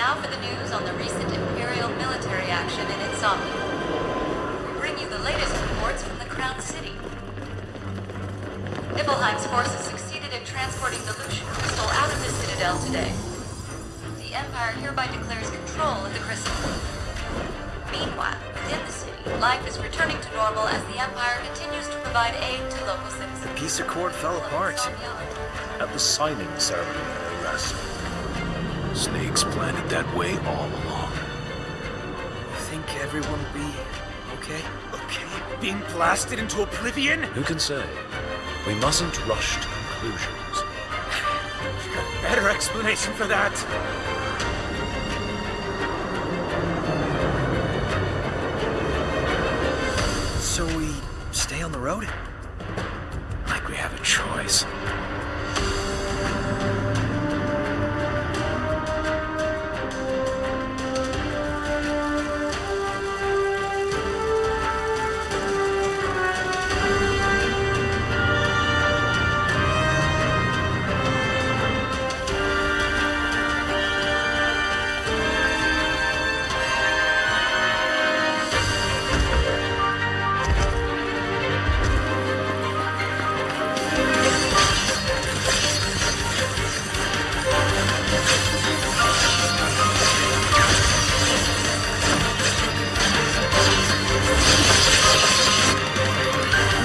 Now for the news on the recent Imperial military action in Insomnia. We bring you the latest reports from the Crown City. Nibelheim's forces succeeded in transporting the Lucian crystal out of the Citadel today. The Empire hereby declares control of the crystal. Meanwhile, within the city, life is returning to normal as the Empire continues to provide aid to local citizens. The peace accord fell apart at the signing ceremony, no less. Snakes planned it that way all along. You think everyone will be okay? Okay, being blasted into oblivion? Who can say? We mustn't rush to conclusions. You got a better explanation for that. So we stay on the road? Like we have a choice.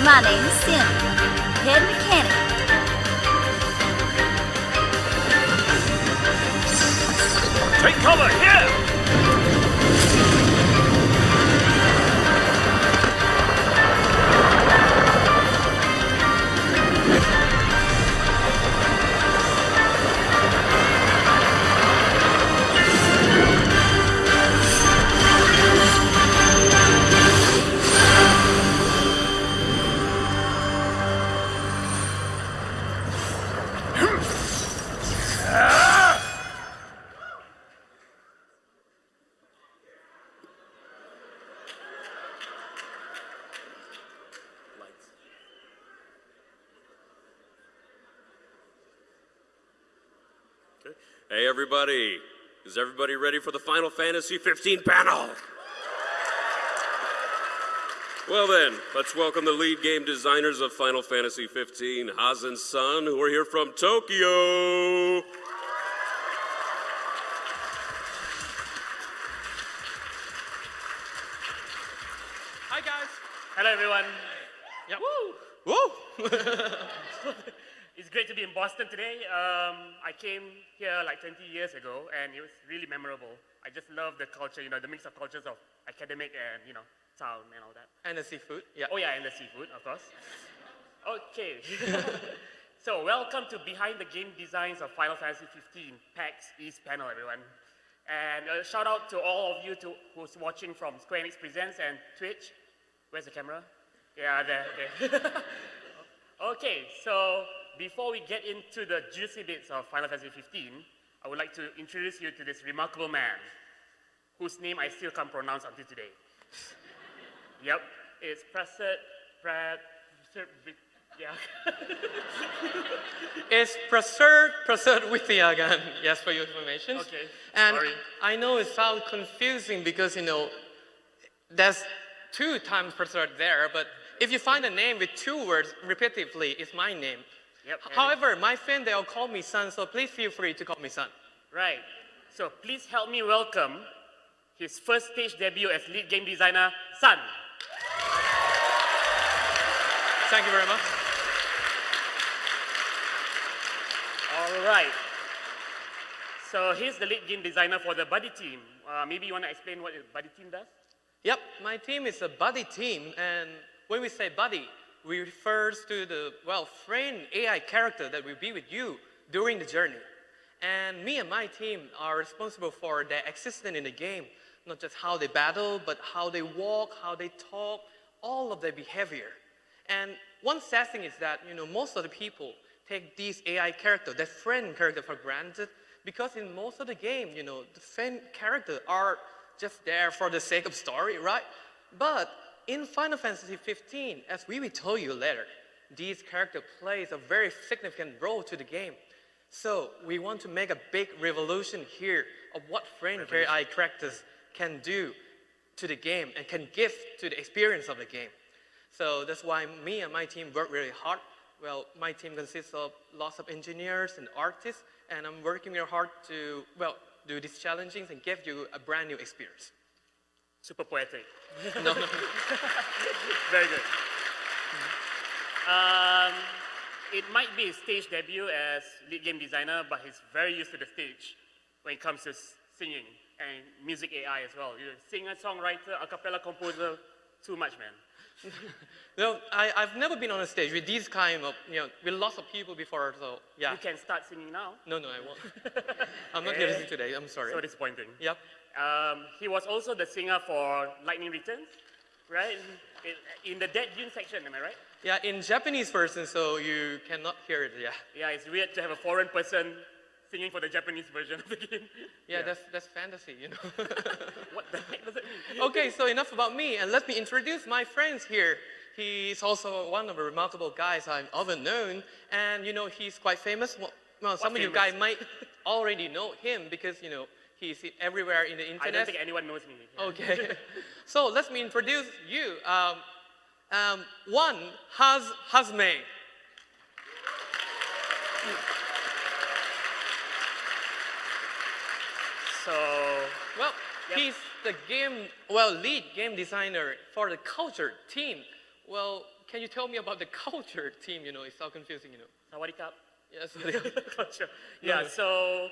My name's Sim, head mechanic. Take cover, here! Hey everybody, is everybody ready for the Final Fantasy 15 panel? Well then, let's welcome the lead game designers of Final Fantasy 15, Haz and Sun, who are here from Tokyo. Hi guys. Hello everyone. Yeah. Woo! Woo! It's great to be in Boston today. I came here like 20 years ago, and it was really memorable. I just love the culture, the mix of cultures of academic and, town and all that. And the seafood, yeah. Oh yeah, and the seafood, of course. Okay. So welcome to Behind the Game Designs of Final Fantasy 15, PAX East Panel, everyone. And a shout out to all of you who's watching from Square Enix Presents and Twitch. Where's the camera? Yeah, there. Okay, so before we get into the juicy bits of Final Fantasy 15, I would like to introduce you to this remarkable man, whose name I still can't pronounce until today. Yep, it's yeah. It's Prasad Vityagan, yes, for your information. Okay, and sorry. I know it sounds confusing because, there's 2 times Prasad there, but if you find a name with 2 words repetitively, it's my name. Yep. However, my friend, they'll call me Sun, so please feel free to call me Sun. Right. So please help me welcome his first stage debut as lead game designer, Sun. Thank you very much. All right. So he's the lead game designer for the buddy team. Maybe you want to explain what the buddy team does? Yep, my team is a buddy team, and when we say buddy, we refers to the, friend AI character that will be with you during the journey. And me and my team are responsible for their existence in the game, not just how they battle, but how they walk, how they talk, all of their behavior. And one sad thing is that, most of the people take these AI character, their friend character for granted, because in most of the game, the friend character are just there for the sake of story, right? But in Final Fantasy 15, as we will tell you later, these characters plays a very significant role to the game. So we want to make a big revolution here of what frame AI characters can do to the game and can give to the experience of the game. So that's why me and my team work really hard. Well, my team consists of lots of engineers and artists, and I'm working really hard to, well, do these challenges and give you a brand new experience. Super poetic. No. Very good. It might be his stage debut as lead game designer, but he's very used to the stage when it comes to singing and music AI as well. You're a singer, songwriter, a cappella composer, too much, man. No, I've never been on a stage with these kind of, with lots of people before, so yeah. You can start singing now. No, I won't. I'm not going to sing today, I'm sorry. So disappointing. Yep. He was also the singer for Lightning Returns, right? In the Dead Dune section, am I right? Yeah, in Japanese version, so you cannot hear it, yeah. Yeah, it's weird to have a foreign person singing for the Japanese version of the game. Yeah, that's fantasy, What the heck does it mean? Okay, so enough about me, and let me introduce my friends here. He's also one of the remarkable guys I've ever known, and he's quite famous. Well, some of you guys might already know him because, he's everywhere in the internet. I don't think anyone knows me. Yeah. Okay, so let me introduce you. One, Hazme. So, Well, Yep. he's the lead game designer for the culture team. Well, can you tell me about the culture team? It's so confusing, Sawadee-Kap. Yes. Culture. Yeah, so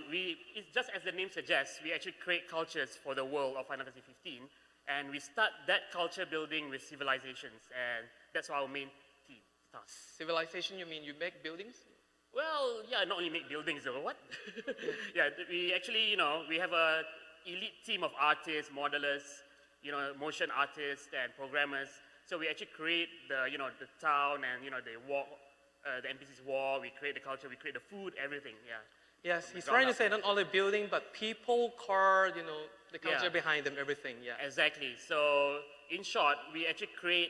it's just as the name suggests, we actually create cultures for the world of Final Fantasy 15, and we start that culture building with civilizations, and that's our main team starts. Civilization, you mean you make buildings? Well, yeah, not only make buildings, though, what? Yeah, we actually, we have a elite team of artists, modelers, motion artists and programmers. So we actually create the town and, they walk, the NPCs walk, we create the culture, we create the food, everything, yeah. Yes, he's trying to say not only building, but people, car, the culture Yeah. behind them, everything, yeah. Exactly. So in short, we actually create,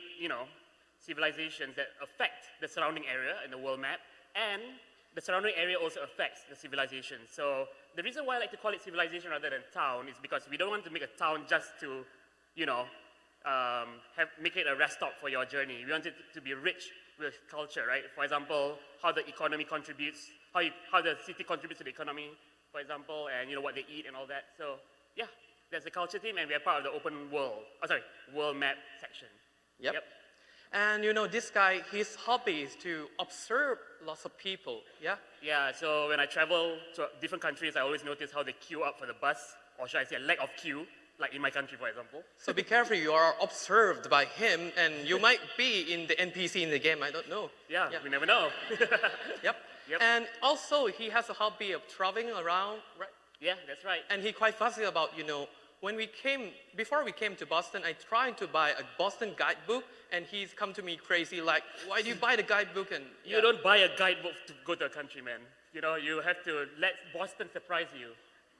civilizations that affect the surrounding area in the world map, and the surrounding area also affects the civilization. So the reason why I like to call it civilization rather than town is because we don't want to make a town just to, make it a rest stop for your journey. We want it to be rich with culture, right? For example, how the economy contributes, how the city contributes to the economy, for example, and what they eat and all that. So yeah, that's the culture team, and we are part of the open world, world map section. Yep. And this guy, his hobby is to observe lots of people, yeah? Yeah, so when I travel to different countries, I always notice how they queue up for the bus, or should I say a lack of queue, like in my country, for example. So be careful, you are observed by him, and you might be in the NPC in the game, I don't know. Yeah, we never know. Yep. And also, he has a hobby of traveling around, right? Yeah, that's right. And he's quite fussy about, before we came to Boston, I tried to buy a Boston guidebook, and he's come to me crazy, like, why do you buy the guidebook? And You don't buy a guidebook to go to a country, man. You have to let Boston surprise you.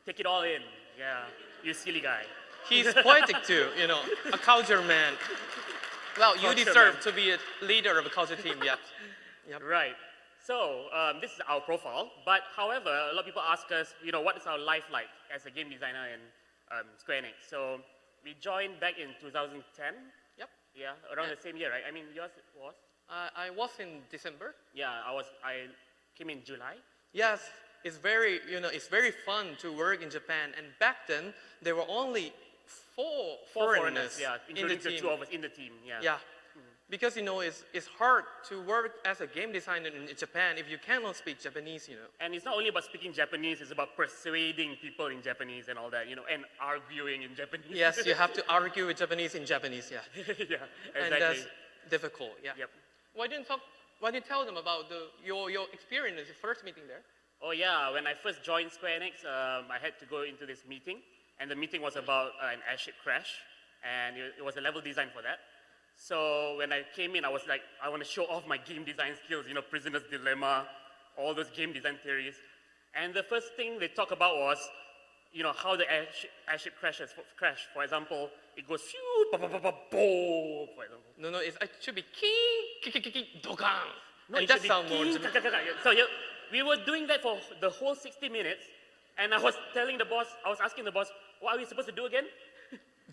Take it all in. Yeah, you silly guy. He's poetic too, a culture man. Well, you Culture deserve man. to be a leader of a culture team, yeah. Yep. Right. So this is our profile. But however, a lot of people ask us, what is our life like as a game designer in Square Enix? So we joined back in 2010. Yep. Yeah, around the same year, right? I mean, yours was? I was in December. Yeah, I came in July. Yes, it's very, it's very fun to work in Japan. And back then, there were only four foreigners yeah, in the including the team. two of us in the team. Yeah. Yeah, because it's hard to work as a game designer in Japan if you cannot speak Japanese. And it's not only about speaking Japanese; it's about persuading people in Japanese and all that. And arguing in Japanese. Yes, you have to argue with Japanese in Japanese. Yeah, Yeah, exactly. and that's difficult. Yeah. Yep. Why didn't you tell them about your experience, the first meeting there? Oh yeah, when I first joined Square Enix, I had to go into this meeting, and the meeting was about an airship crash, and it was a level design for that. So when I came in, I was like, I want to show off my game design skills, Prisoner's Dilemma, all those game design theories. And the first thing they talked about was, how the airship crashes. For example, it goes phew, ba ba ba ba boom, for example. No, it should be king, dogan. No, And it that should be sound more king, Japanese. So we were doing that for the whole 60 minutes, and I was asking the boss, what are we supposed to do again?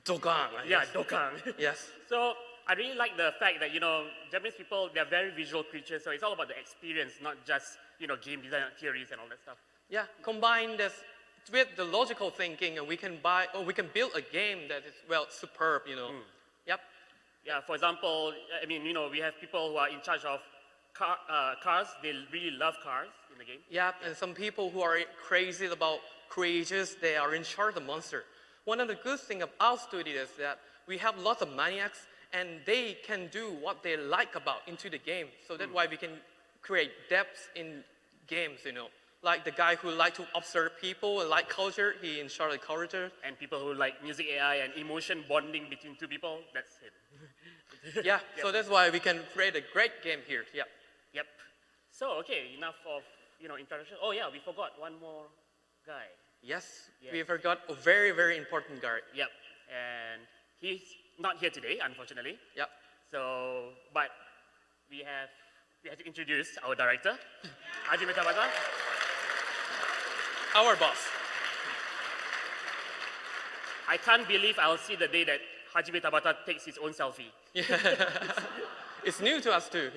Dokkan, right? Yeah, dokkan. Yes. So I really like the fact that, Japanese people, they're very visual creatures, so it's all about the experience, not just, game design theories and all that stuff. Yeah, combine this with the logical thinking, and we can build a game that is, well, superb, Yep. Yeah, for example, we have people who are in charge of cars. They really love cars in the game. Yeah, and some people who are crazy about creatures, they are in charge of the monster. One of the good things of our studio is that we have lots of maniacs, and they can do what they like about into the game. So that's why we can create depth in games, Like the guy who like to observe people and like culture, he in charge of culture. And people who like music AI and emotion bonding between two people, that's him. Yeah, so that's why we can create a great game here. Yeah. Yep. So, okay, enough of, introduction. Oh yeah, we forgot one more guy. Yes, we forgot a very, very important guy. Yep. And he's not here today, unfortunately. Yep. So, but we have to introduce our director, Hajime Tabata. Our boss. I can't believe I'll see the day that Hajime Tabata takes his own selfie. Yeah. It's new to us too,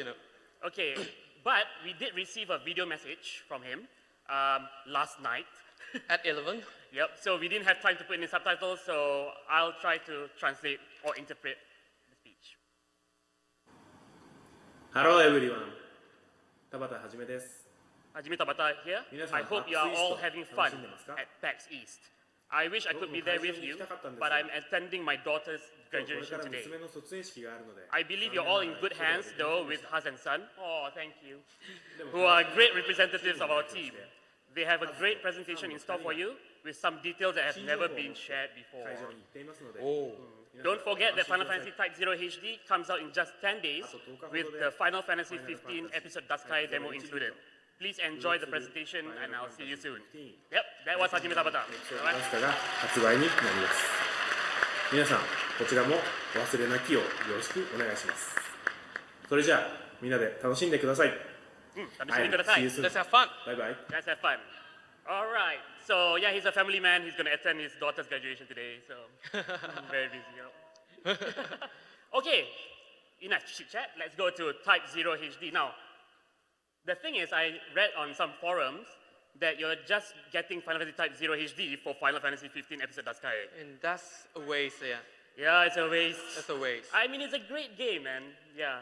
Okay, but we did receive a video message from him last night. At 11. Yep, so we didn't have time to put in the subtitles, so I'll try to translate or interpret the speech. Hello everyone. Tabata Hajime desu. Hajime Tabata here. I hope you are all having fun at PAX East. I wish I could be there with you, but I'm attending my daughter's graduation today. I believe you're all in good hands, though, with Haz and Son. Oh, thank you. Who are great representatives of our team. They have a great presentation in store for you, with some details that have never been shared before. Don't forget that Final Fantasy Type 0 HD comes out in just 10 days, with the Final Fantasy 15 Episode Duscae demo included. Please enjoy the presentation, and I'll see you soon. Yep, that was Hajime Tabata. ダスカが発売になります。皆さん、こちらもお忘れなきをよろしくお願いします。それじゃあ、みんなで楽しんでください。See you soon. Let's have fun. Bye bye. Let's have fun. All right. So yeah, he's a family man. He's going to attend his daughter's graduation today. So very busy. Okay. Enough chit chat. Let's go to Type 0 HD now. The thing is, I read on some forums that you're just getting Final Fantasy Type 0 HD for Final Fantasy 15 Episode Duscae. And that's a waste, yeah. Yeah, it's a waste. That's a waste. I mean, it's a great game, man. Yeah.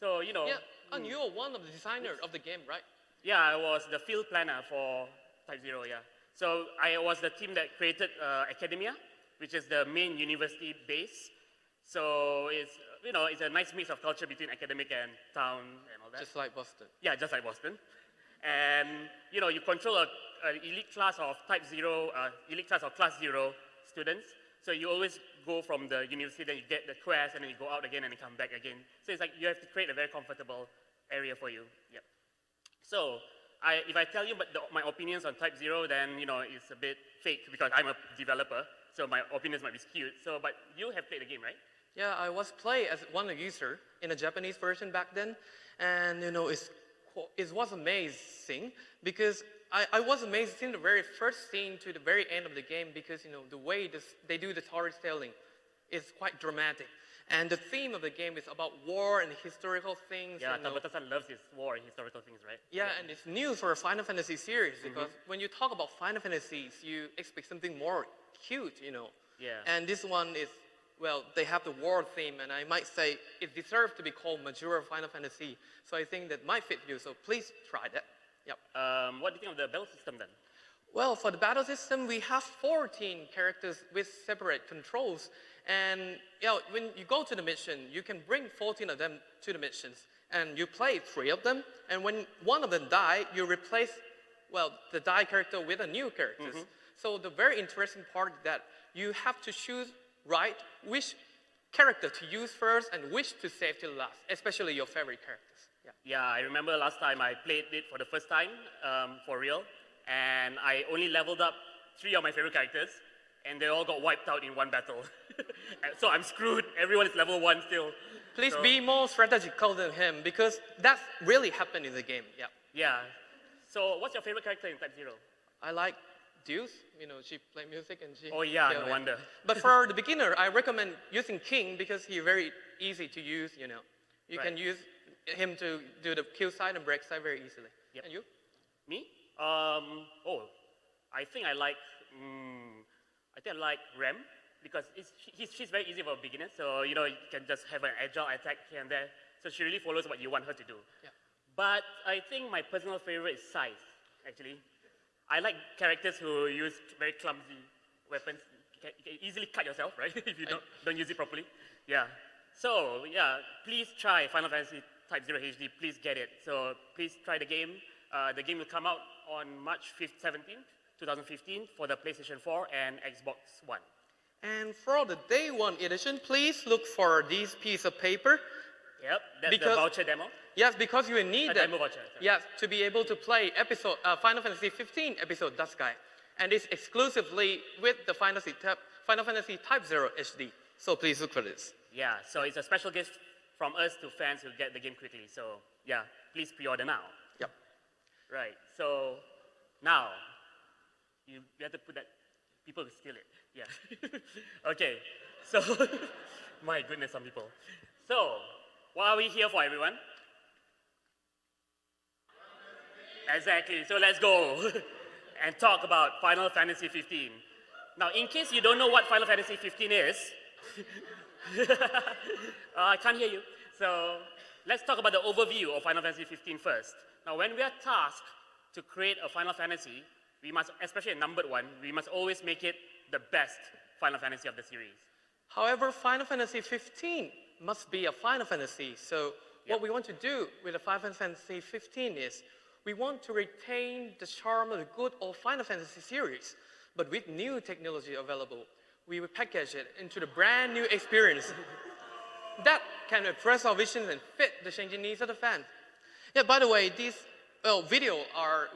So, Yeah, and you're one of the designers of the game, right? Yeah, I was the field planner for Type 0, yeah. So I was the team that created Academia, which is the main university base. So it's, it's a nice mix of culture between academic and town and all that. Just like Boston. Yeah, just like Boston. And, you control an elite class of Type 0, elite class of Class 0 students. So you always go from the university, then you get the quest, and then you go out again and you come back again. So it's like you have to create a very comfortable area for you. Yep. So if I tell you my opinions on Type 0, then, it's a bit fake because I'm a developer. So my opinions might be skewed. So, but you have played the game, right? Yeah, I was playing as one user in a Japanese version back then. And, it was amazing because I was amazed in the very first scene to the very end of the game because, the way they do the storytelling is quite dramatic. And the theme of the game is about war and historical things. Yeah, Tabata-san loves his war and historical things, right? Yeah, and it's new for a Final Fantasy series because when you talk about Final Fantasies, you expect something more cute, Yeah. And this one is, well, they have the war theme, and I might say it deserves to be called mature Final Fantasy. So I think that might fit you, so please try that. Yep. What do you think of the battle system then? Well, for the battle system, we have 14 characters with separate controls. And when you go to the mission, you can bring 14 of them to the missions. And you play 3 of them. And when one of them die, you replace, the die character with a new character. So the very interesting part is that you have to choose which character to use first and which to save till last, especially your favorite characters. Yeah, I remember last time I played it for the first time, for real. And I only leveled up 3 of my favorite characters, and they all got wiped out in one battle. So I'm screwed. Everyone is level 1 still. Please be more strategical than him, because that really happened in the game. Yeah. Yeah. So what's your favorite character in Type 0? I like Deuce. You know, she play music and she. Oh yeah, no it. wonder. But for the beginner, I recommend using King because he's very easy to use. You know, you Right. can use him to do the kill side and break side very easily. Yep. And you? Me? I think I like Rem because she's very easy for a beginner. So you know you can just have an agile attack here and there. So she really follows what you want her to do. Yeah. But I think my personal favorite is Scythe, actually. I like characters who use very clumsy weapons. You can easily cut yourself, right? If you don't use it properly. Yeah. So yeah, please try Final Fantasy Type 0 HD. Please get it. So please try the game. The game will come out on March 17th, 2015 for the PlayStation 4 and Xbox One. And for the day one edition, please look for this piece of paper. Yep, that's the voucher demo. Yes, because you will need A that. demo voucher. Yes, to be able to play Final Fantasy 15 episode Duscae. And it's exclusively with the Final Fantasy Type 0 HD. So please look for this. Yeah, so it's a special gift from us to fans who get the game quickly. So yeah, please pre-order now. Yep. Right, so now, you have to put that, people will steal it. Yeah. Okay, so, my goodness, some people. So, what are we here for, everyone? Exactly, so let's go and talk about Final Fantasy 15. Now, in case you don't know what Final Fantasy 15 is, I can't hear you. So, let's talk about the overview of Final Fantasy 15 first. Now, when we are tasked to create a Final Fantasy, we must, especially a numbered one, we must always make it the best Final Fantasy of the series. However, Final Fantasy 15 must be a Final Fantasy. So what we want to do with the Final Fantasy 15 is we want to retain the charm of the good old Final Fantasy series, but with new technology available. We will package it into the brand new experience that can express our visions and fit the changing needs of the fans. Yeah, by the way, these videos are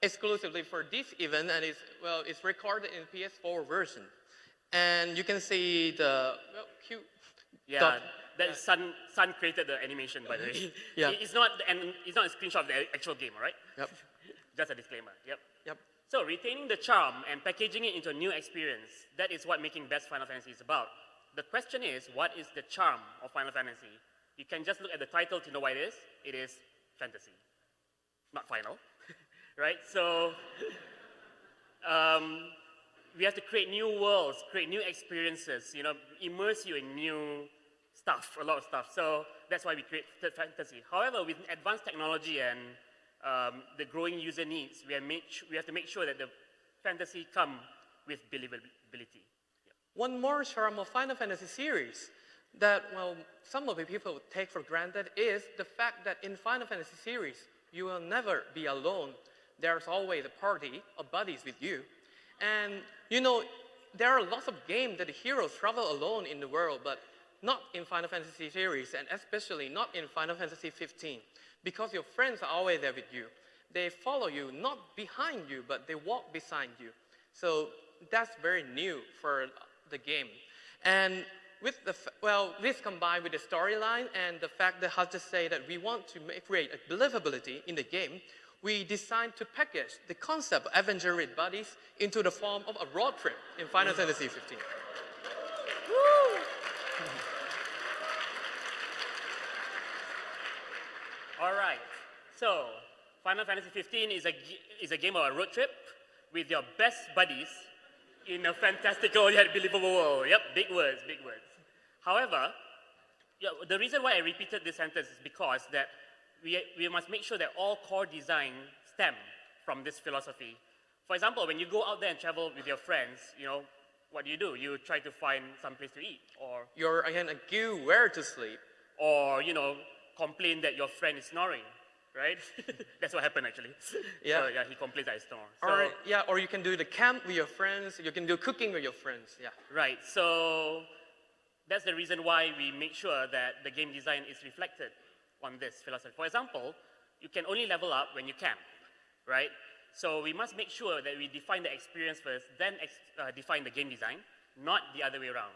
exclusively for this event, and it's recorded in PS4 version. And you can see the cute. Yeah, that is Sun created the animation, by the way. Yeah. It's not a screenshot of the actual game, right? Yep. Just a disclaimer. Yep. Yep. So retaining the charm and packaging it into a new experience, that is what making best Final Fantasy is about. The question is, what is the charm of Final Fantasy? You can just look at the title to know what it is. It is fantasy, not final, right? So we have to create new worlds, create new experiences, immerse you in new stuff, a lot of stuff. So that's why we create fantasy. However, with advanced technology and the growing user needs, we have to make sure that the fantasy come with believability. One more charm of Final Fantasy series that, some of the people take for granted is the fact that in Final Fantasy series, you will never be alone. There's always a party of buddies with you. And, there are lots of games that the heroes travel alone in the world, but not in Final Fantasy series, and especially not in Final Fantasy 15, because your friends are always there with you. They follow you, not behind you, but they walk beside you. So that's very new for the game. And with this combined with the storyline and the fact that how to say that we want to create a believability in the game, we decided to package the concept of adventure with buddies into the form of a road trip in Final Fantasy 15. Woo! All right, so Final Fantasy 15 is a game of a road trip with your best buddies in a fantastical yet believable world. Yep, big words, big words. However, the reason why I repeated this sentence is because that we must make sure that all core design stem from this philosophy. For example, when you go out there and travel with your friends, what do? You try to find some place to eat, or You're again a guild where to sleep. or complain that your friend is snoring, right? That's what happened actually. Yeah. So, he complains that I snore. Or you can do the camp with your friends. You can do cooking with your friends. Yeah. Right, so that's the reason why we make sure that the game design is reflected on this philosophy. For example, you can only level up when you camp, right? So we must make sure that we define the experience first, then define the game design, not the other way around.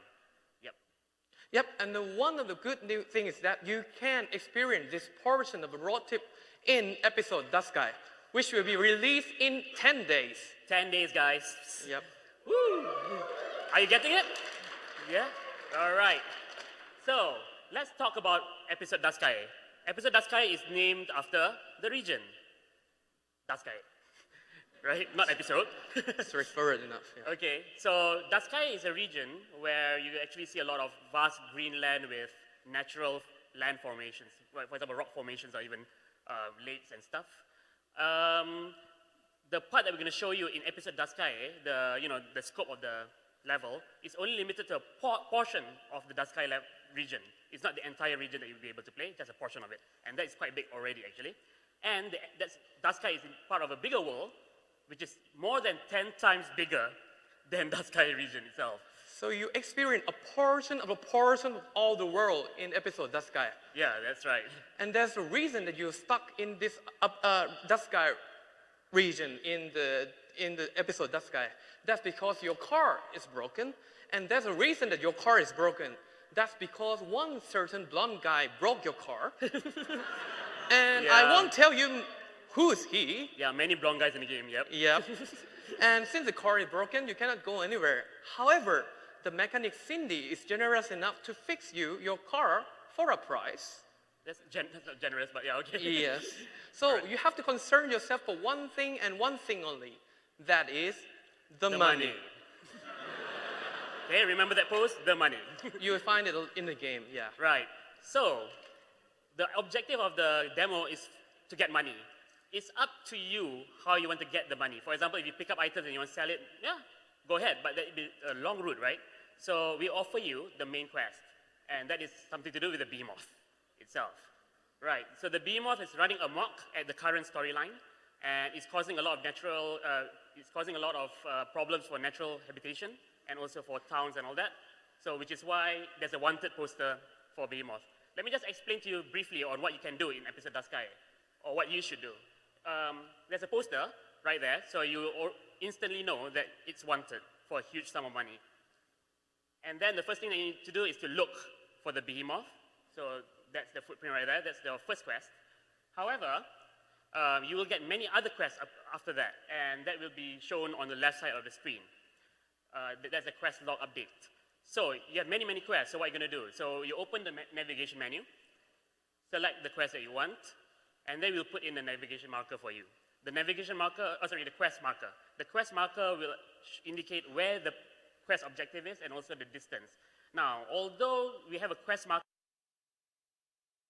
Yep, and one of the good new things is that you can experience this portion of the road trip in episode Duscae. which will be released in 10 days. 10 days, guys. Yep. Woo! Are you getting it? Yeah? All right. So, let's talk about Episode Duscae. Episode Duscae is named after the region. Duscae. Right? Not episode. Straightforward enough. Yeah. Okay, so Duscae is a region where you actually see a lot of vast green land with natural land formations. For example, rock formations or even lakes and stuff. The part that we're going to show you in Episode Duscae, the scope of the level, is only limited to a portion of the Duscae region. It's not the entire region that you'll be able to play, just a portion of it. And that is quite big already, actually. And Duscae is part of a bigger world, which is more than 10 times bigger than Duscae region itself. So you experience a portion of all the world in Episode Duscae. Yeah, that's right. And there's a reason that you're stuck in this Duscae region in the Episode Duscae. That's because your car is broken, and there's a reason that your car is broken. That's because one certain blonde guy broke your car. And Yeah. I won't tell you who's he. Yeah, many blonde guys in the game, yep. Yep. And since the car is broken, you cannot go anywhere. However, the mechanic Cindy is generous enough to fix your car for a price. That's not generous, but yeah, okay. Yes. So you have to concern yourself for one thing and one thing only. That is the money. Okay, remember that pose? The money. You will find it in the game, yeah. Right. So, the objective of the demo is to get money. It's up to you how you want to get the money. For example, if you pick up items and you want to sell it, yeah, go ahead. But that would be a long route, right? So we offer you the main quest. And that is something to do with the behemoth itself. Right. So the behemoth is running amok at the current storyline. And it's causing a lot of problems for natural habitation and also for towns and all that. So which is why there's a wanted poster for behemoth. Let me just explain to you briefly on what you can do in Episode Duscae, or what you should do. There's a poster right there, so you instantly know that it's wanted for a huge sum of money. And then the first thing that you need to do is to look for the behemoth. So that's the footprint right there. That's the first quest. However, you will get many other quests after that, and that will be shown on the left side of the screen. That's the quest log update. So you have many, many quests. So what are you going to do? So you open the navigation menu, select the quest that you want, and then we'll put in the navigation marker for you. The navigation marker, the quest marker. The quest marker will indicate where the quest objective is and also the distance. Now, although we have a quest marker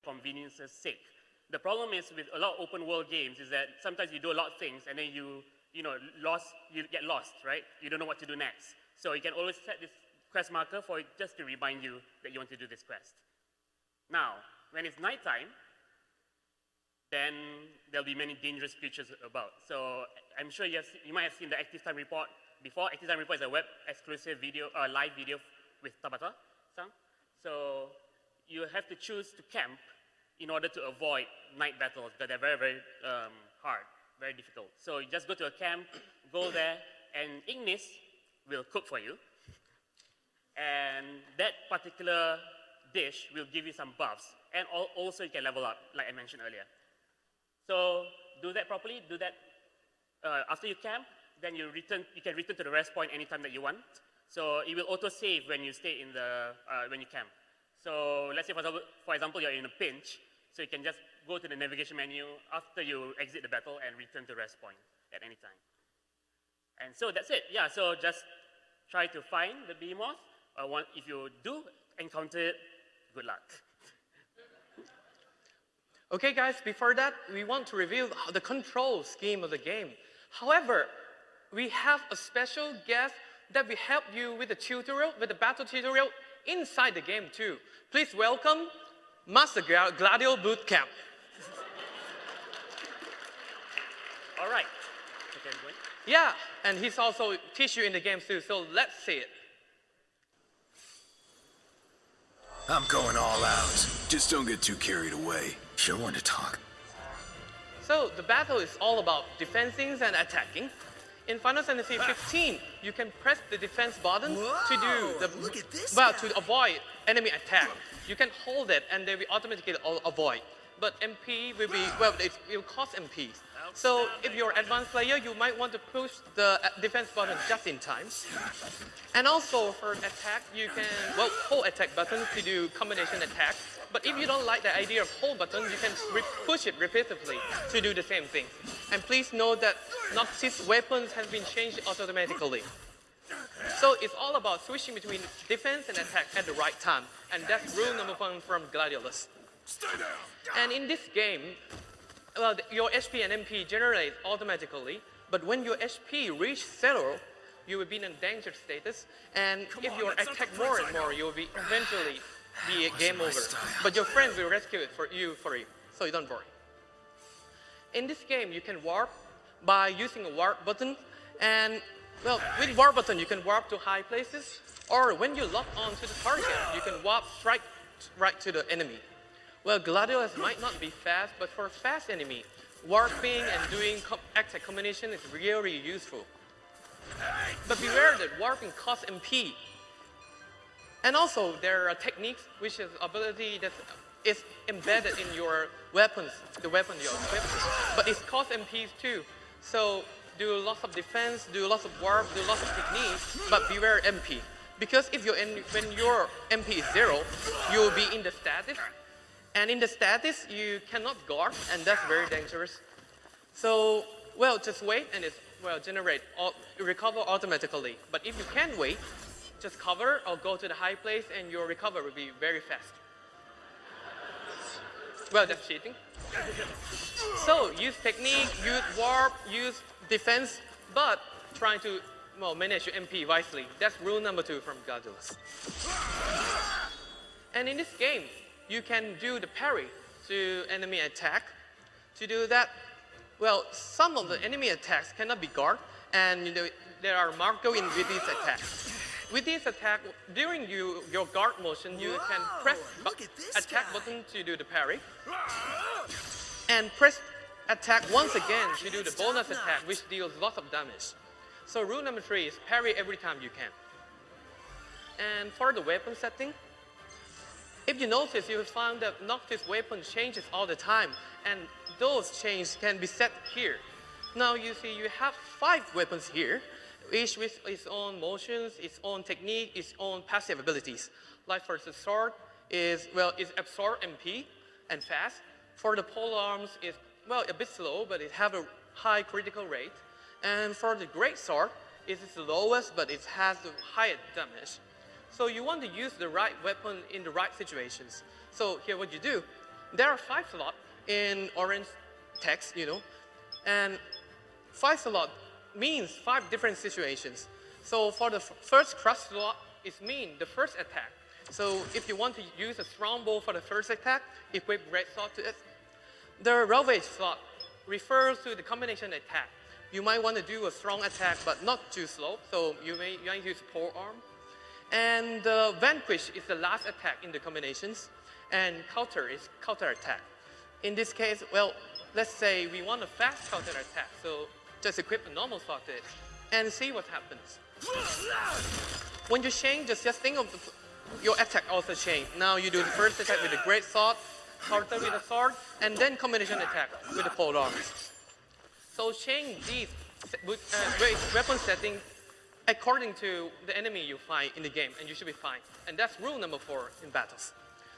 for convenience's sake, the problem is with a lot of open world games is that sometimes you do a lot of things and then you get lost, right? You don't know what to do next. So you can always set this quest marker for just to remind you that you want to do this quest. Now, when it's nighttime, then there'll be many dangerous creatures about. So I'm sure you might have seen the Active Time Report before. Active Time Report is a web exclusive video, live video with Tabata-san. So you have to choose to camp in order to avoid night battles because they're very, very hard, very difficult. So you just go to a camp, go there, and Ignis will cook for you. And that particular dish will give you some buffs. And also you can level up, like I mentioned earlier. So do that properly, do that after you camp, then you can return to the rest point anytime that you want. So it will auto-save when you stay in when you camp. So let's say, for example, you're in a pinch, so you can just go to the navigation menu after you exit the battle and return to rest point at any time. And so that's it. Yeah, so just try to find the behemoth. If you do encounter it, good luck. Okay, guys, before that, we want to reveal the control scheme of the game. However, we have a special guest that will help you with the tutorial, with the battle tutorial inside the game too. Please welcome Master Gladio Bootcamp. All right. Okay, yeah, and he's also teach you in the game too, so let's see it. I'm going all out. Just don't get too carried away. Show when to talk. So the battle is all about defending and attacking. In Final Fantasy 15, you can press the defense button to avoid enemy attack. You can hold it and they will automatically avoid. but MP will be, well, it will cost MPs. So if you're an advanced player, you might want to push the defense button just in time. And also for attack, you can, well, hold attack button to do combination attack. But if you don't like the idea of hold button, you can push it repeatedly to do the same thing. And please note that Noctis weapons have been changed automatically. So it's all about switching between defense and attack at the right time. And that's rule number 1 from Gladiolus. And in this game, well, your HP and MP generate automatically, but when your HP reach 0, you will be in a danger status, and if you attack more and more, you will be eventually be a game over. But your friends will rescue it for you, so you don't worry. In this game, you can warp by using a warp button, and well, with warp button, you can warp to high places, or when you lock on to the target, you can warp straight right to the enemy. Well, Gladiolus might not be fast, but for a fast enemy, warping and doing attack combination is really useful. But beware that warping costs MP. And also, there are techniques, which is ability that is embedded in your weapons, the weapon you're equipped with. But it costs MPs too. So do lots of defense, do lots of warp, do lots of techniques, but beware MP. Because if when your MP is 0, you will be in the status. And in the status, you cannot guard, and that's very dangerous. So, well, just wait, and it will recover automatically. But if you can't wait, just cover or go to the high place, and your recover will be very fast. Well, that's cheating. So, use technique, use warp, use defense, but trying to manage your MP wisely. That's rule number 2 from Gladiolus. And in this game, you can do the parry to enemy attack. To do that, well, some of the enemy attacks cannot be guarded, and there are Marco in with these attacks. With this attack, during your guard motion, you can press attack button to do the parry, and press attack once again to do the bonus attack, which deals lots of damage. So rule number 3 is parry every time you can. And for the weapon setting, if you notice, you will find that Noctis weapon changes all the time, and those changes can be set here. Now you see you have 5 weapons here, each with its own motions, its own technique, its own passive abilities. Like for the sword is absorb MP and fast. For the pole arms is a bit slow, but it have a high critical rate. And for the great sword, it is the lowest, but it has the highest damage. So you want to use the right weapon in the right situations. So here what you do, there are 5 slots in orange text, and 5 slots means 5 different situations. So for the first crush slot, it means the first attack. So if you want to use a strong bow for the first attack, equip great sword to it. The ravage slot refers to the combination attack. You might want to do a strong attack, but not too slow, so you might use pole arm. And the vanquish is the last attack in the combinations, and counter is counter attack. In this case, well, let's say we want a fast counter attack, so just equip a normal slot to it and see what happens. When you change, just think of your attack also change. Now you do the first attack with the great sword, counter with a sword, and then combination attack with the pole arms. So change these weapon settings according to the enemy you find in the game, and you should be fine. And that's rule number 4 in battles.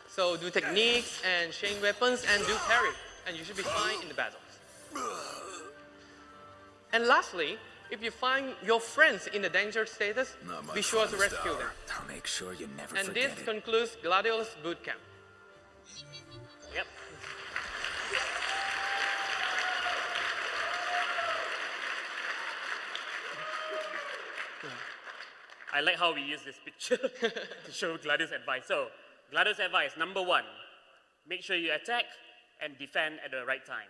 So do techniques and chain weapons and do parry, and you should be fine in the battles. And lastly, if you find your friends in a danger status, be sure to rescue them. I'll make sure you never and forget this it. concludes Gladiolus Bootcamp. Yep. I like how we use this picture to show Gladius advice. So, Gladius advice, number 1, make sure you attack and defend at the right time.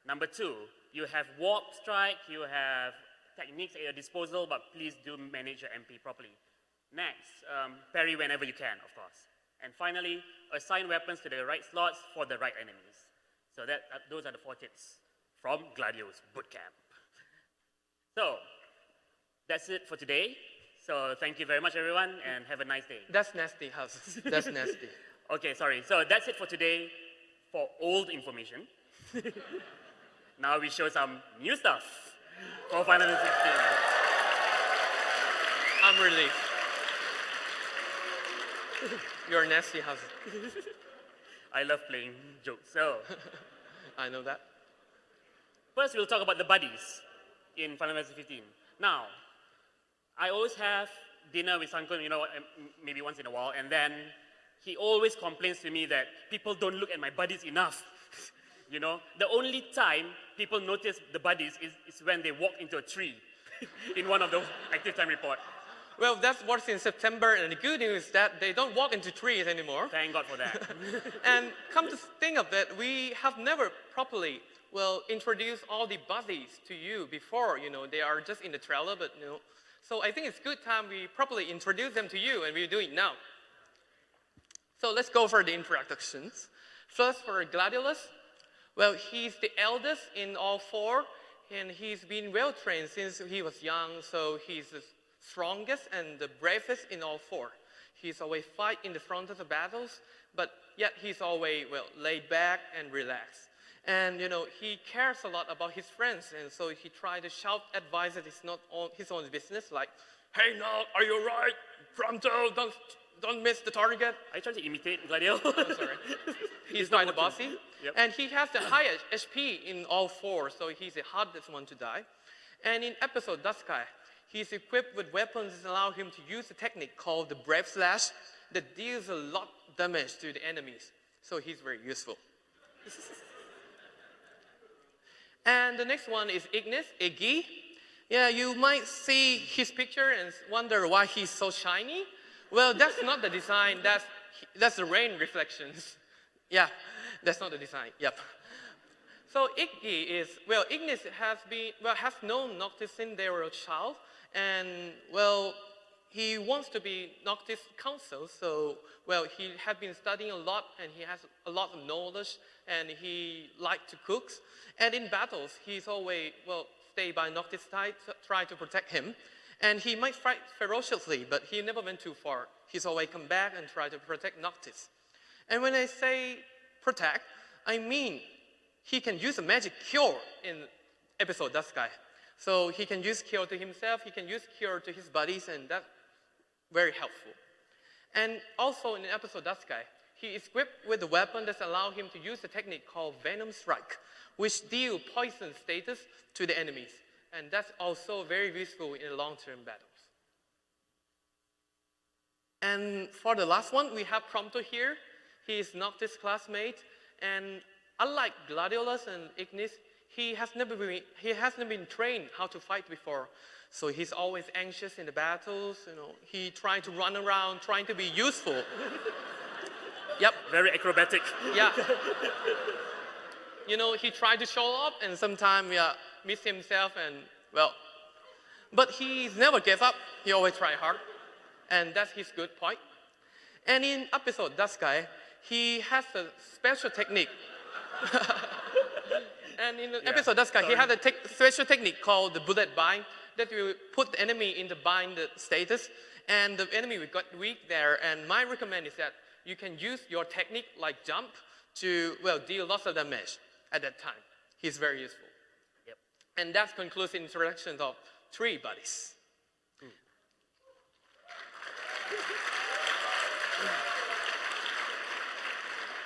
Number 2, you have warp strike, you have techniques at your disposal, but please do manage your MP properly. Next, parry whenever you can, of course. And finally, assign weapons to the right slots for the right enemies. So those are the 4 tips from Gladius Bootcamp. So, that's it for today. So thank you very much, everyone, and have a nice day. That's nasty, House. That's nasty. Okay, sorry. So that's it for today for old information. Now we show some new stuff for Final Fantasy 16. I'm relieved. You're a nasty husband. I love playing jokes. So, I know that. first we'll talk about the buddies in Final Fantasy 15. Now, I always have dinner with Sankun, maybe once in a while, and then he always complains to me that people don't look at my buddies enough. The only time people notice the buddies is when they walk into a tree in one of the active time report. Well, that's what's in September, and the good news is that they don't walk into trees anymore. Thank God for that. And come to think of it, we have never properly, introduced all the buddies to you before. They are just in the trailer, but So I think it's good time we properly introduce them to you, and we're doing it now. So let's go for the introductions. First, for Gladiolus. Well, he's the eldest in all four, and he's been well-trained since he was young, so he's the strongest and the bravest in all four. He's always fight in the front of the battles, but yet he's always, laid back and relaxed. And, he cares a lot about his friends, and so he tries to shout advice that is not his own business, like, "Hey, now, are you all right? Pronto, don't miss the target." I try to imitate Gladio. I'm sorry. He's not the bossy. Yep. And he has the highest HP in all four, so he's the hardest one to die. And in episode Duscae, he's equipped with weapons that allow him to use a technique called the Brave Slash that deals a lot of damage to the enemies. So he's very useful. And the next one is Iggy. Yeah, you might see his picture and wonder why he's so shiny. Well, that's not the design, that's the rain reflections. Yeah, that's not the design, yep. So Ignis has known Noctis since they were a child, and he wants to be Noctis counsel, so he had been studying a lot, and he has a lot of knowledge, and he liked to cook. And in battles, he's always, stay by Noctis' side, try to protect him. And he might fight ferociously, but he never went too far. He's always come back and try to protect Noctis. And when I say protect, I mean he can use a magic cure in episode Duscae. So he can use cure to himself, he can use cure to his buddies, and that's very helpful. And also in episode Duscae, he is equipped with a weapon that allows him to use a technique called Venom Strike, which deals poison status to the enemies. And that's also very useful in long-term battles. And for the last one, we have Prompto here. He is Noctis' classmate, and unlike Gladiolus and Ignis, he hasn't been trained how to fight before. So he's always anxious in the battles. He trying to run around, trying to be useful. Yep. Very acrobatic. Yeah. He tried to show up, and sometimes miss himself, and but he never gave up. He always tried hard, and that's his good point. And in episode Duscae, he has a special technique. And in episode Duscae, he has a special technique called the bullet bind that will put the enemy in the bind status, and the enemy will get weak there. And my recommend is that you can use your technique like jump to deal lots of damage at that time. He's very useful. Yep. And that concludes the introduction of 3 buddies.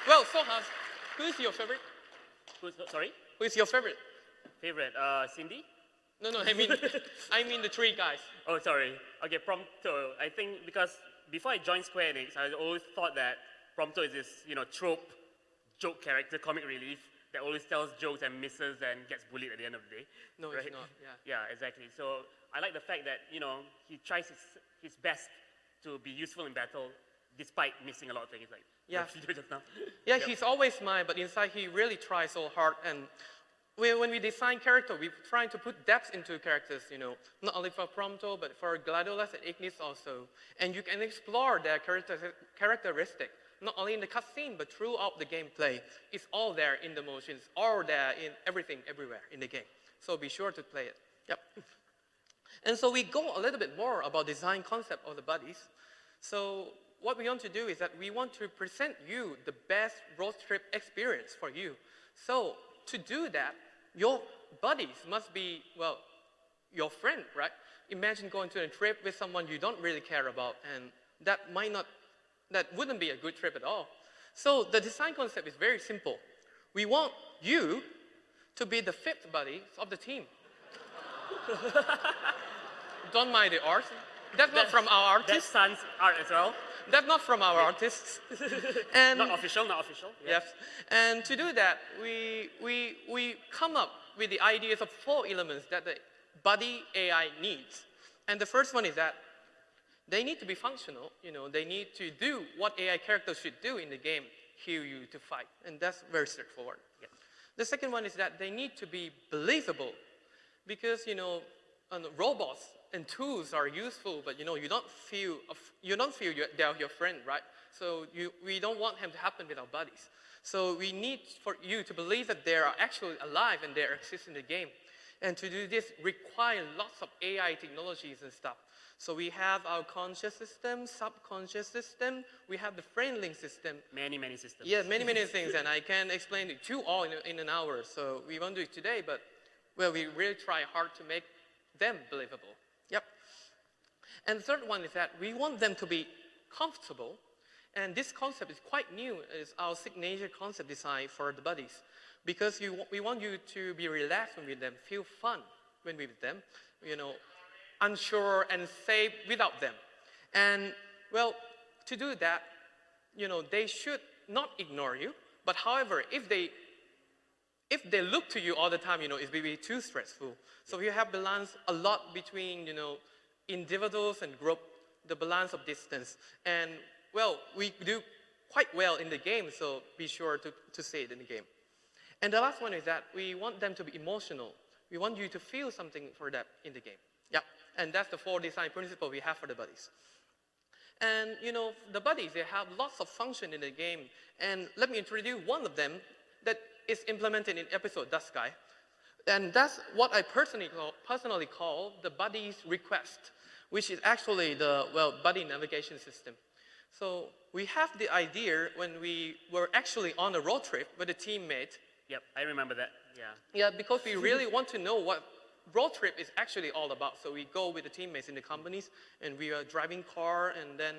Well, Sohas, who's your favorite? Sorry? Who is your favorite? Favorite? Cindy? No, I mean the 3 guys. Oh, sorry. Okay, Prompto. I think because before I joined Square Enix, I always thought that Prompto is this, trope, joke character, comic relief that always tells jokes and misses and gets bullied at the end of the day. No, right? it's not. Yeah. Yeah, exactly. So I like the fact that, he tries his best to be useful in battle despite missing a lot of things like you did just now. Yeah, he's always smart, but inside he really tries so hard. And when we design character, we're trying to put depth into characters, not only for Prompto, but for Gladiolus and Ignis also. And you can explore their characteristic, not only in the cutscene, but throughout the gameplay. It's all there in the motions, all there in everything, everywhere in the game. So be sure to play it. Yep. And so we go a little bit more about design concept of the buddies. So what we want to do is that we want to present you the best road trip experience for you. So to do that, your buddies must be, well, your friend, right? Imagine going to a trip with someone you don't really care about, and that wouldn't be a good trip at all. So the design concept is very simple. We want you to be the fifth buddy of the team. Don't mind the art. That's not from our artists. That Sun's art as well. That's not from our artists. And Not official, not official. yes. And to do that, we come up with the ideas of 4 elements that the buddy AI needs. And the first one is that they need to be functional. They need to do what AI characters should do in the game, heal you to fight. And that's very straightforward. Yes. The second one is that they need to be believable, because robots and tools are useful, but you don't feel they're your friend, right? So we don't want them to happen with our buddies. So we need for you to believe that they are actually alive and they exist in the game. And to do this require lots of AI technologies and stuff. So we have our conscious system, subconscious system, we have the friend link system. Many systems. Yeah, many things, and I can explain it to you all in an hour. So we won't do it today, but well, we really try hard to make them believable. Yep. And the third one is that we want them to be comfortable, and this concept is quite new. It's our signature concept design for the buddies, because we want you to be relaxed when with them, feel fun when we're with them, unsure and safe without them. And well, to do that, they should not ignore you, but however, if they look to you all the time, it will be too stressful. So we have balance a lot between, individuals and group, the balance of distance. And well, we do quite well in the game, so be sure to say it in the game. And the last one is that we want them to be emotional. We want you to feel something for that in the game. Yeah, and that's the 4 design principles we have for the buddies. And the buddies, they have lots of function in the game. And let me introduce one of them that is implemented in episode Duscae. And that's what I personally call the buddy's request, which is actually the, buddy navigation system. So we have the idea when we were actually on a road trip with a teammate. Yep, I remember that. Yeah. Yeah, because we really want to know what road trip is actually all about. So we go with the teammates in the companies, and we are driving car, and then,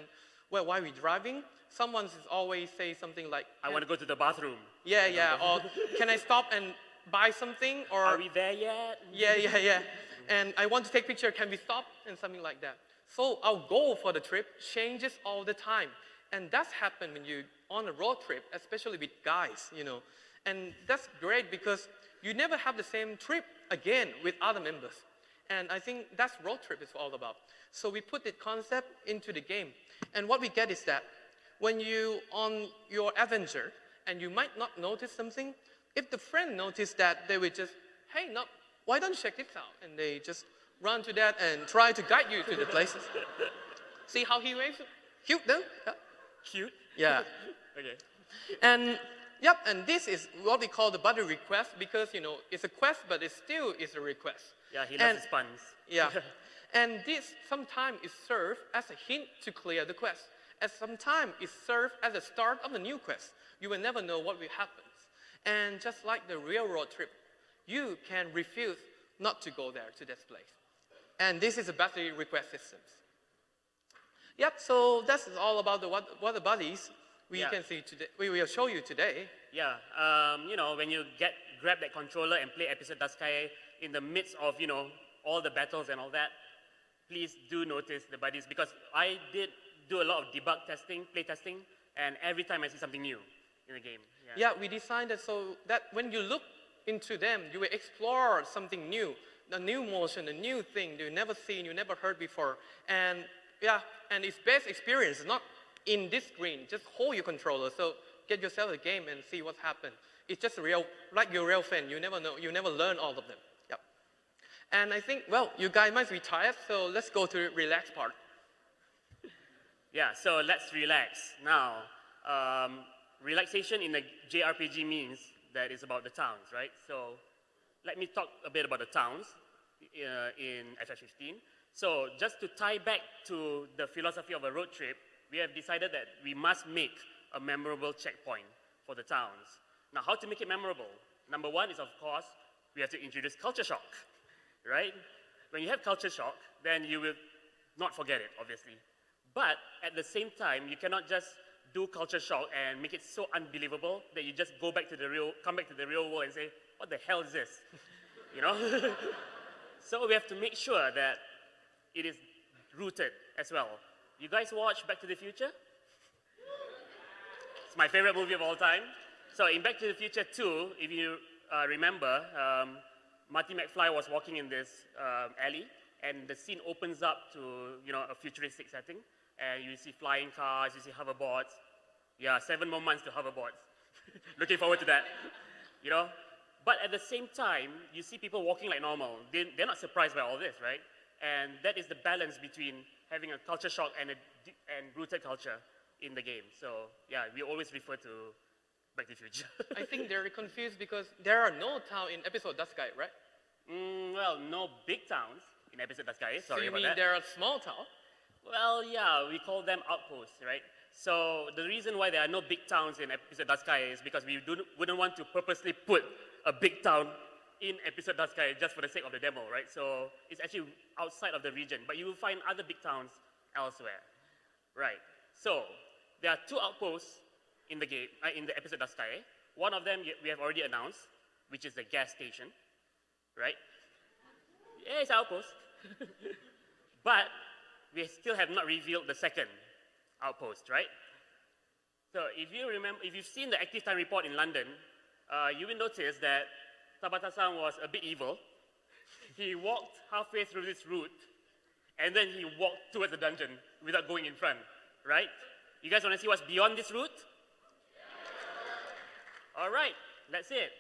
while we're driving, someone always say something like, I want to go to the bathroom. Yeah, or can I stop and buy something? Or are we there yet? Yeah. And I want to take picture, can we stop? And something like that. So our goal for the trip changes all the time. And that's happened when you're on a road trip, especially with guys, And that's great because you never have the same trip again with other members. And I think that's road trip is all about. So we put the concept into the game. And what we get is that when you on your adventure and you might not notice something, if the friend noticed that, they would just, hey, no, why don't you check this out? And they just run to that and try to guide you to the places. See how he waves? Cute, though? Yeah. Cute? Yeah. Okay. And yep, and this is what we call the buddy request because, it's a quest, but it still is a request. Yeah, he loves his puns. Yeah. And this sometimes is served as a hint to clear the quest. And sometimes it's served as the start of a new quest. You will never know what will happen. And just like the real road trip, you can refuse not to go there to this place. And this is a buddy request system. Yep, so that's all about what the buddies we can see today. We will show you today. Yeah, when you grab that controller and play episode Duscae in the midst of, all the battles and all that, please do notice the buddies because I did do a lot of debug testing, play testing, and every time I see something new in the game. Yeah, we designed it so that when you look into them, you will explore something new, a new motion, a new thing you never seen, you never heard before. And yeah, and it's best experience, not in this screen. Just hold your controller, so get yourself a game and see what's happened. It's just real, like your real fan. You never know, you never learn all of them. Yep. And I think, you guys might be tired, so let's go to the relax part. Yeah, so let's relax. Now, relaxation in a JRPG means that it's about the towns, right? So let me talk a bit about the towns in FF15. So just to tie back to the philosophy of a road trip, we have decided that we must make a memorable checkpoint for the towns. Now, how to make it memorable? Number one is, of course, we have to introduce culture shock, right? When you have culture shock, then you will not forget it, obviously. But at the same time, you cannot just do culture shock and make it so unbelievable that you just come back to the real world and say, what the hell is this? You know? So we have to make sure that it is rooted as well. You guys watch Back to the Future? It's my favorite movie of all time. So in Back to the Future 2, if you remember, Marty McFly was walking in this alley, and the scene opens up to a futuristic setting, and you see flying cars, you see hoverboards. Yeah, 7 more months to hoverboards. Looking forward to that. But at the same time, you see people walking like normal. They're not surprised by all this, right? And that is the balance between having a culture shock and rooted culture in the game. So yeah, we always refer to Back to the Future. I think they're confused because there are no town in episode Duscae, right? Well, no big towns in episode Duscae. Sorry about that. So you mean there are small towns? Well, yeah, we call them outposts, right? So the reason why there are no big towns in episode Duscae is because we wouldn't want to purposely put a big town in episode Duscae just for the sake of the demo, right? So it's actually outside of the region, but you will find other big towns elsewhere, right? So there are 2 outposts in the game, in the episode Duscae. One of them we have already announced, which is the gas station, right? Yeah, it's an outpost. But we still have not revealed the second outpost, right? So if you've seen the active time report in London, you will notice that Tabata-san was a bit evil. He walked halfway through this route, and then he walked towards the dungeon without going in front, right? You guys want to see what's beyond this route? All right, that's it.